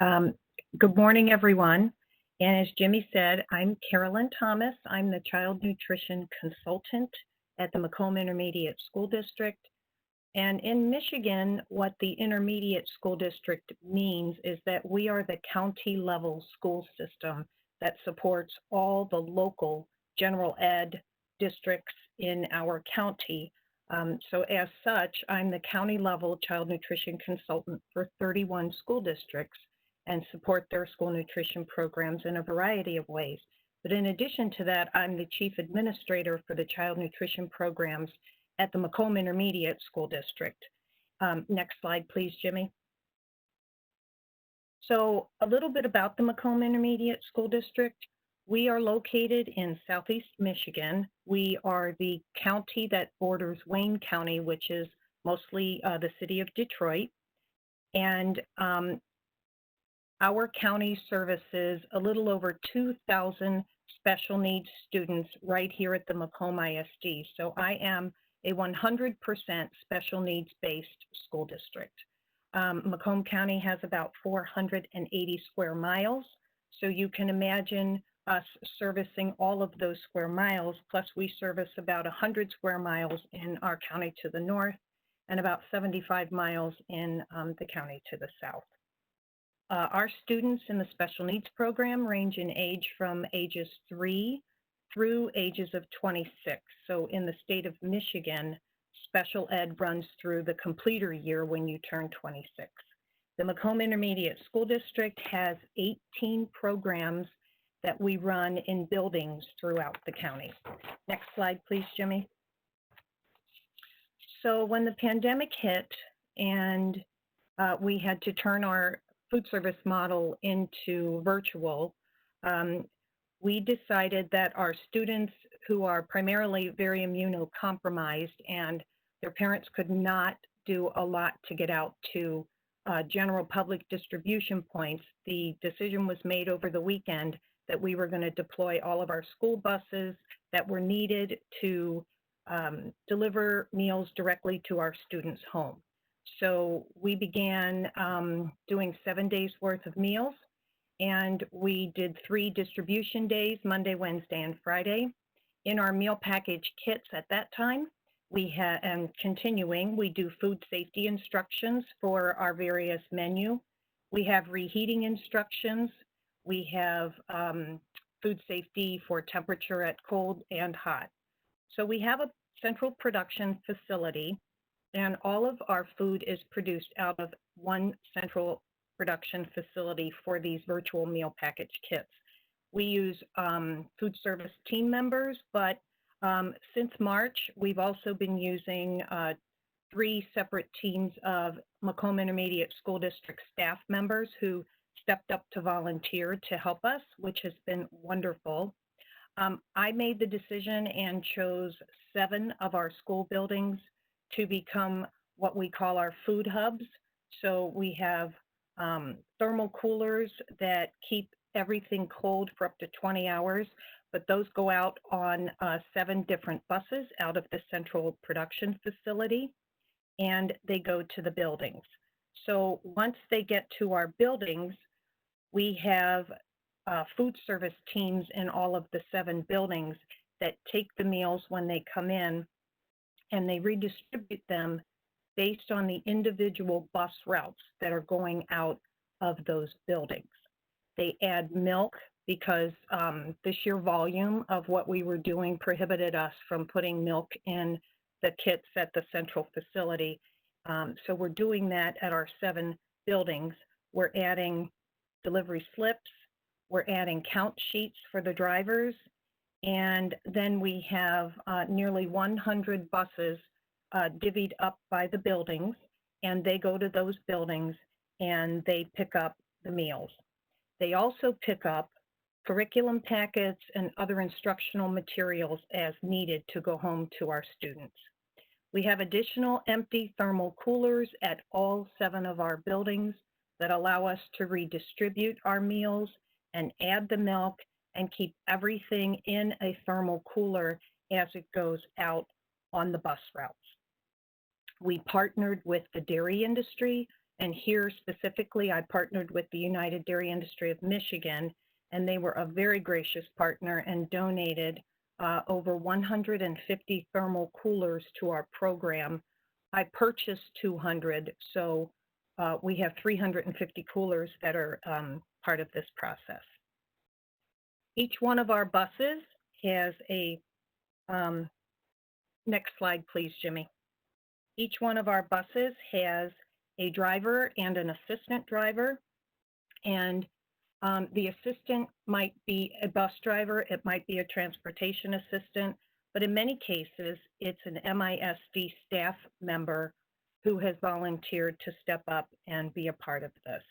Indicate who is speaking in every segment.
Speaker 1: Um, Good morning, everyone. And as Jimmy said, I'm Carolyn Thomas. I'm the Child Nutrition Consultant at the Macomb Intermediate School District. And in Michigan, what the Intermediate School District means is that we are the county level school system that supports all the local general ed districts in our county. So as such, I'm the county level child nutrition consultant for 31 school districts and support their school nutrition programs in a variety of ways. But in addition to that, I'm the chief administrator for the child nutrition programs at the Macomb Intermediate School District. Next slide, please, Jimmy. So a little bit about the Macomb Intermediate School District. We are located in Southeast Michigan. We are the county that borders Wayne County, which is mostly the city of Detroit. And our county services a little over 2,000 special needs students right here at the Macomb ISD. So I am a 100% special needs-based school district. Macomb County has about 480 square miles, so you can imagine us servicing all of those square miles, plus we service about 100 square miles in our county to the north and about 75 miles in the county to the south. Our students in the special needs program range in age from ages 3 through ages of 26. So in the state of Michigan, special ed runs through the completer year when you turn 26. The Macomb Intermediate School District has 18 programs that we run in buildings throughout the county. Next slide, please, Jimmy. So when the pandemic hit and we had to turn our food service model into virtual, we decided that our students who are primarily very immunocompromised and their parents could not do a lot to get out to general public distribution points, the decision was made over the weekend that we were going to deploy all of our school buses that were needed to deliver meals directly to our students' home. So we began doing 7 days worth of meals, and we did 3 distribution days, Monday, Wednesday, and Friday. In our meal package kits at that time, we had, and continuing, we do food safety instructions for our various menu. We have reheating instructions. We have food safety for temperature at cold and hot. So we have a central production facility, and all of our food is produced out of one central production facility for these virtual meal package kits. We use food service team members, but since March, we've also been using 3 separate teams of Macomb Intermediate School District staff members who stepped up to volunteer to help us, which has been wonderful. I made the decision and chose 7 of our school buildings to become what we call our food hubs. So we have thermal coolers that keep everything cold for up to 20 hours, but those go out on 7 different buses out of the central production facility, and they go to the buildings. So once they get to our buildings, we have food service teams in all of the 7 buildings that take the meals when they come in, and they redistribute them based on the individual bus routes that are going out of those buildings. They add milk because the sheer volume of what we were doing prohibited us from putting milk in the kits at the central facility. So we're doing that at our 7 buildings. We're adding delivery slips, we're adding count sheets for the drivers, and then we have nearly 100 buses divvied up by the buildings, and they go to those buildings and they pick up the meals. They also pick up curriculum packets and other instructional materials as needed to go home to our students. We have additional empty thermal coolers at all 7 of our buildings that allow us to redistribute our meals and add the milk and keep everything in a thermal cooler as it goes out on the bus routes. We partnered with the dairy industry And here specifically, I partnered with the United Dairy Industry of Michigan, and they were a very gracious partner and donated over 150 thermal coolers to our program. I purchased 200, so we have 350 coolers that are part of this process. Each one of our buses has a, next slide please, Jimmy. Each one of our buses has a driver and an assistant driver, and the assistant might be a bus driver, it might be a transportation assistant, but in many cases, it's an MISD staff member who has volunteered to step up and be a part of this.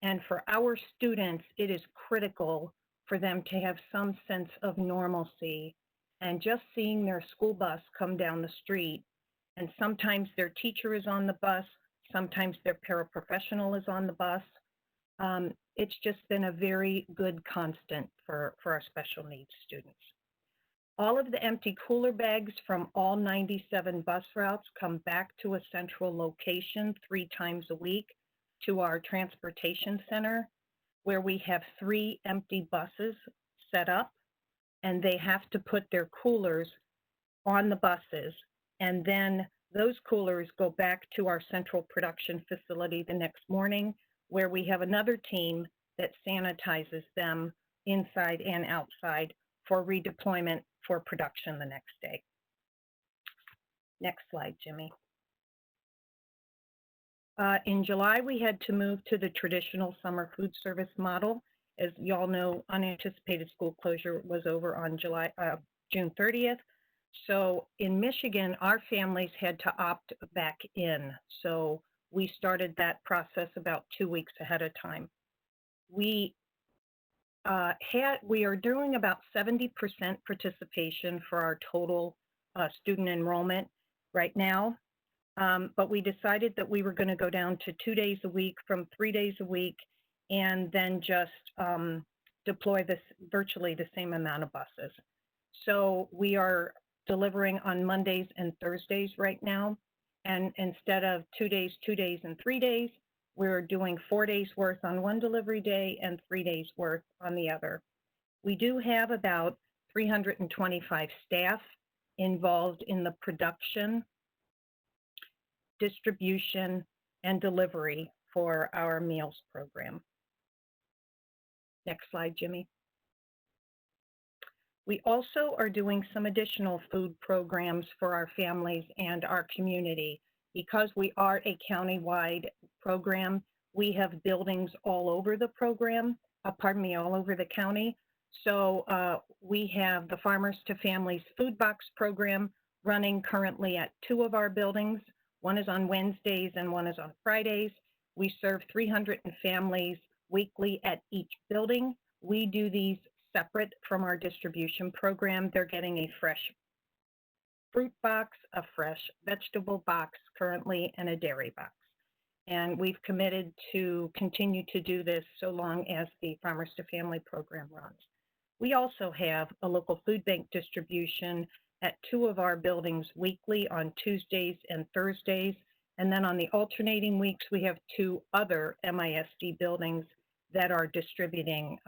Speaker 1: And for our students, it is critical for them to have some sense of normalcy, and just seeing their school bus come down the street, and sometimes their teacher is on the bus, sometimes their paraprofessional is on the bus. It's just been a very good constant for our special needs students. All of the empty cooler bags from all 97 bus routes come back to a central location 3 times a week to our transportation center, where we have 3 empty buses set up, and they have to put their coolers on the buses, and then those coolers go back to our central production facility the next morning, where we have another team that sanitizes them inside and outside for redeployment for production the next day. Next slide, Jimmy. In July, we had to move to the traditional summer food service model. As you all know, unanticipated school closure was over on June 30th. So in Michigan, our families had to opt back in. So we started that process about 2 weeks ahead of time. We are doing about 70% participation for our total student enrollment right now. But we decided that we were going to go down to 2 days a week from 3 days a week, and then just deploy this virtually the same amount of buses. So we are delivering on Mondays and Thursdays right now. And instead of 2 days, 2 days, and 3 days, we're doing 4 days worth on one delivery day and 3 days worth on the other. We do have about 325 staff involved in the production, distribution, and delivery for our meals program. Next slide, Jimmy. We also are doing some additional food programs for our families and our community. Because we are a county-wide program, we have buildings all over the program, all over the county. So we have the Farmers to Families Food Box program running currently at 2 of our buildings. One is on Wednesdays and one is on Fridays. We serve 300 families weekly at each building. We do these separate from our distribution program. They're getting a fresh fruit box, a fresh vegetable box currently, and a dairy box. And we've committed to continue to do this so long as the Farmers to Family program runs. We also have a local food bank distribution at 2 of our buildings weekly on Tuesdays and Thursdays. And then on the alternating weeks, we have 2 other MISD buildings that are distributing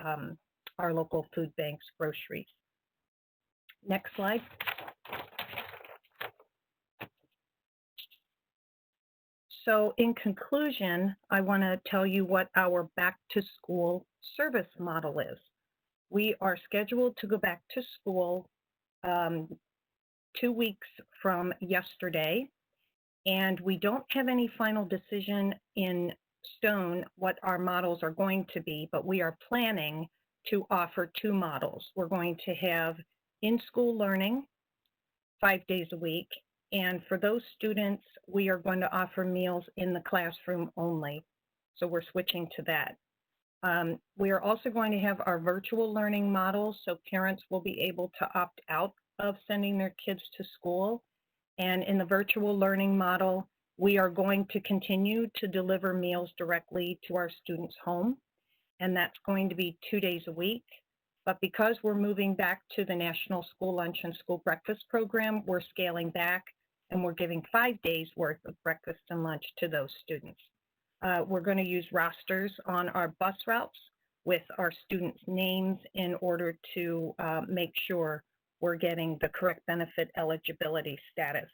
Speaker 1: our local food bank's groceries. Next slide. So in conclusion, I want to tell you what our back to school service model is. We are scheduled to go back to school 2 weeks from yesterday, and we don't have any final decision in stone what our models are going to be, but we are planning to offer 2 models. We're going to have in-school learning 5 days a week, and for those students, we are going to offer meals in the classroom only. So we're switching to that. We are also going to have our virtual learning model, so parents will be able to opt out of sending their kids to school. And in the virtual learning model, we are going to continue to deliver meals directly to our students' home, and that's going to be 2 days a week. But because we're moving back to the National School Lunch and School Breakfast program, we're scaling back, and we're giving 5 days worth of breakfast and lunch to those students. We're going to use rosters on our bus routes with our students' names in order to make sure we're getting the correct benefit eligibility status.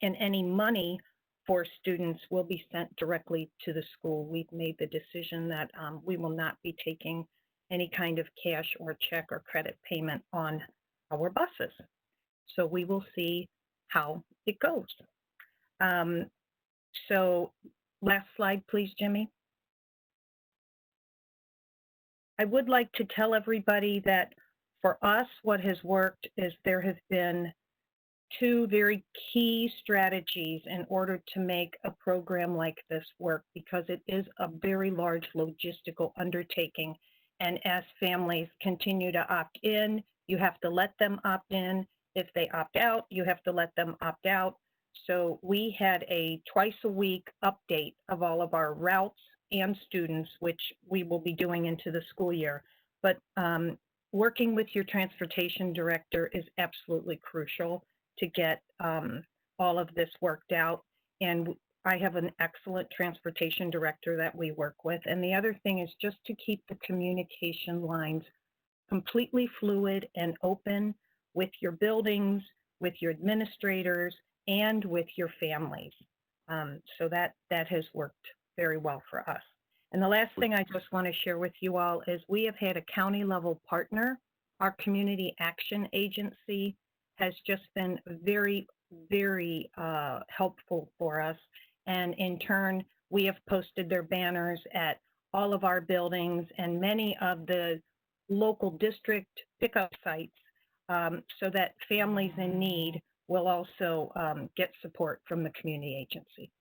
Speaker 1: And any money for students will be sent directly to the school. We've made the decision that we will not be taking any kind of cash or check or credit payment on our buses. So we will see how it goes. So last slide, please, Jimmy. I would like to tell everybody that for us, what has worked is there has been two very key strategies in order to make a program like this work, because it is a very large logistical undertaking. And as families continue to opt in, you have to let them opt in. If they opt out, you have to let them opt out. So we had a twice a week update of all of our routes and students, which we will be doing into the school year. But working with your transportation director is absolutely crucial to get all of this worked out. And I have an excellent transportation director that we work with. And the other thing is just to keep the communication lines completely fluid and open with your buildings, with your administrators, and with your families. So that has worked very well for us. And the last thing I just want to share with you all is we have had a county level partner. Our community action agency has just been very, very helpful for us. And in turn, we have posted their banners at all of our buildings and many of the local district pickup sites so that families in need will also get support from the community agency.